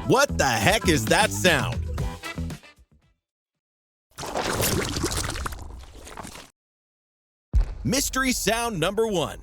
What the heck is that sound? Mystery sound number 1.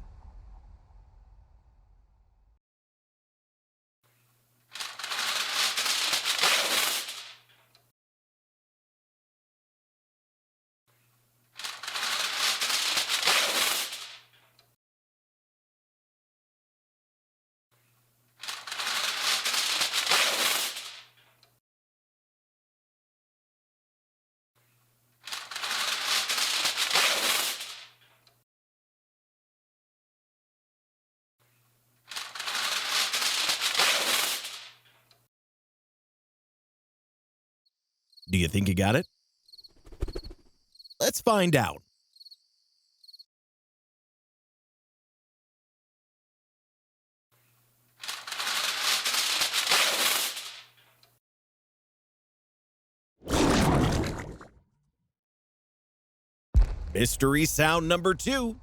Do you think you got it? Let's find out. Mystery sound number 2.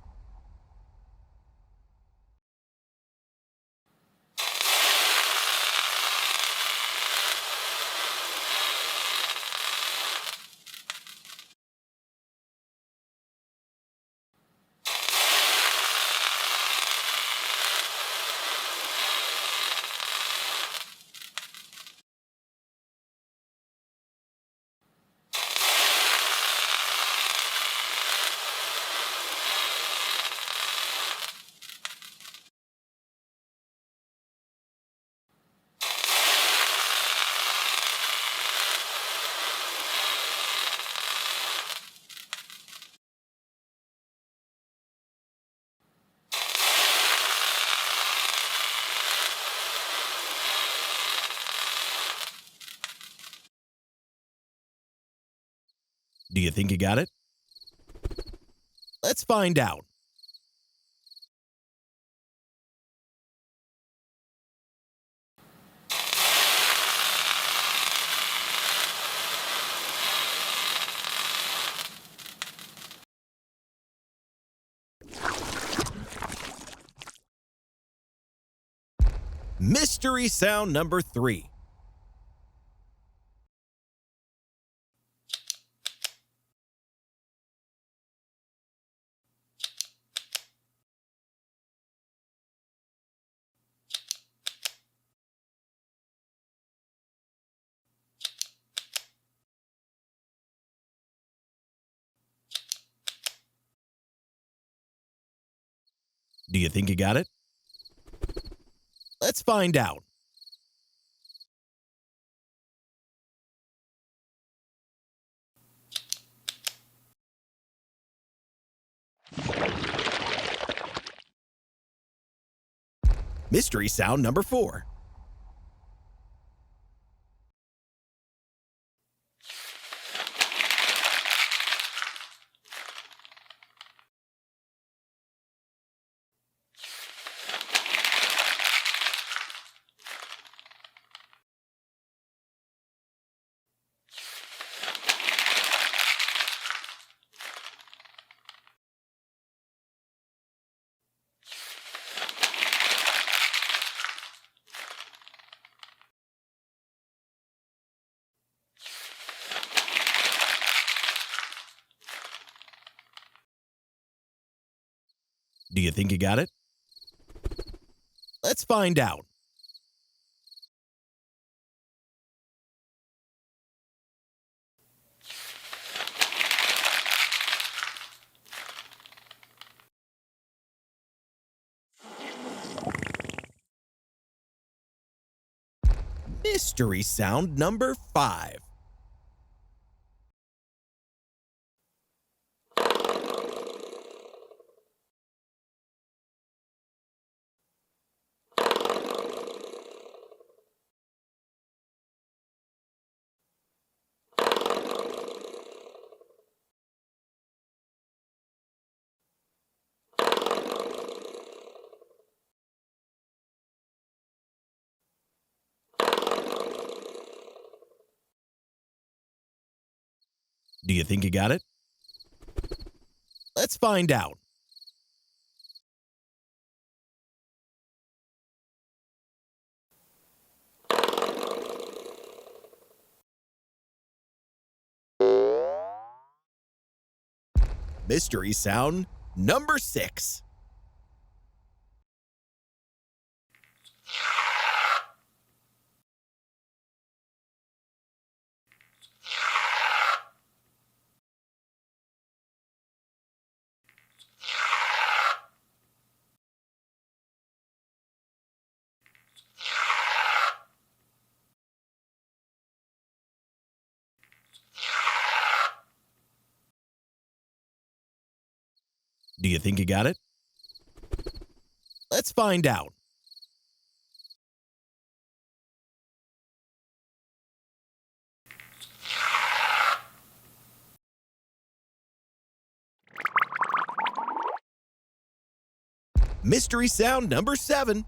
Do you think you got it? Let's find out. Mystery sound number 3. Do you think you got it? Let's find out. Mystery sound number 4. Do you think you got it? Let's find out. Mystery sound number 5. Do you think you got it? Let's find out. Mystery sound number 6. Do you think you got it? Let's find out. Mystery sound number 7.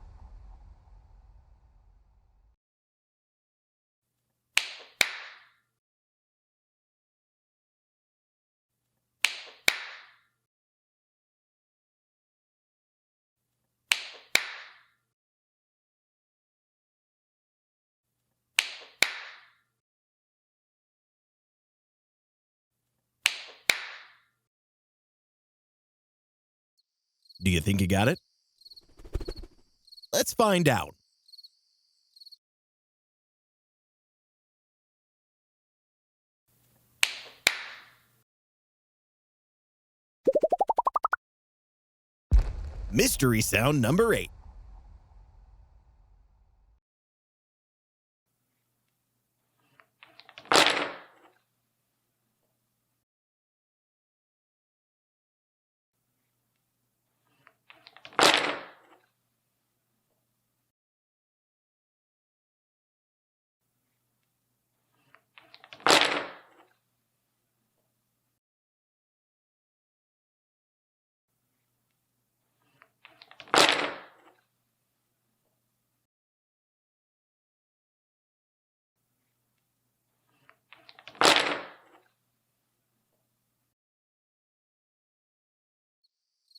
Do you think you got it? Let's find out. Mystery sound number 8.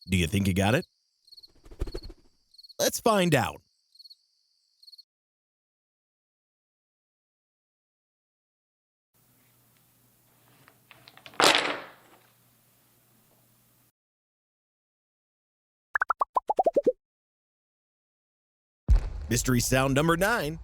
Do you think you got it? Let's find out. Mystery sound number 9.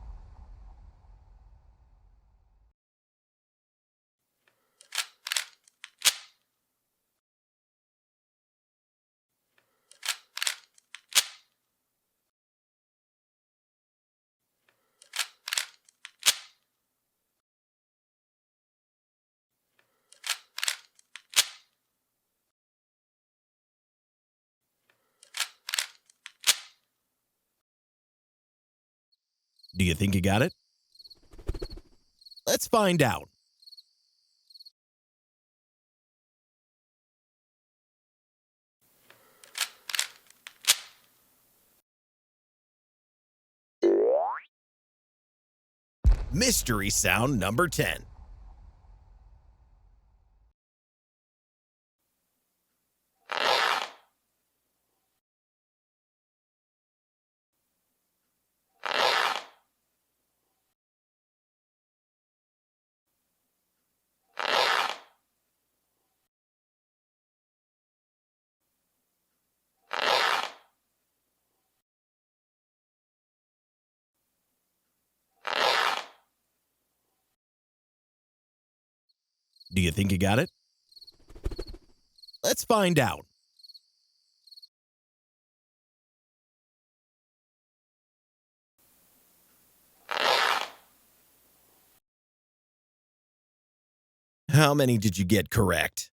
Do you think you got it? Let's find out. Mystery sound number 10. Do you think you got it? Let's find out. How many did you get correct?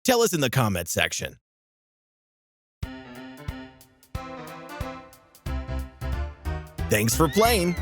Tell us in the comment section. Thanks for playing.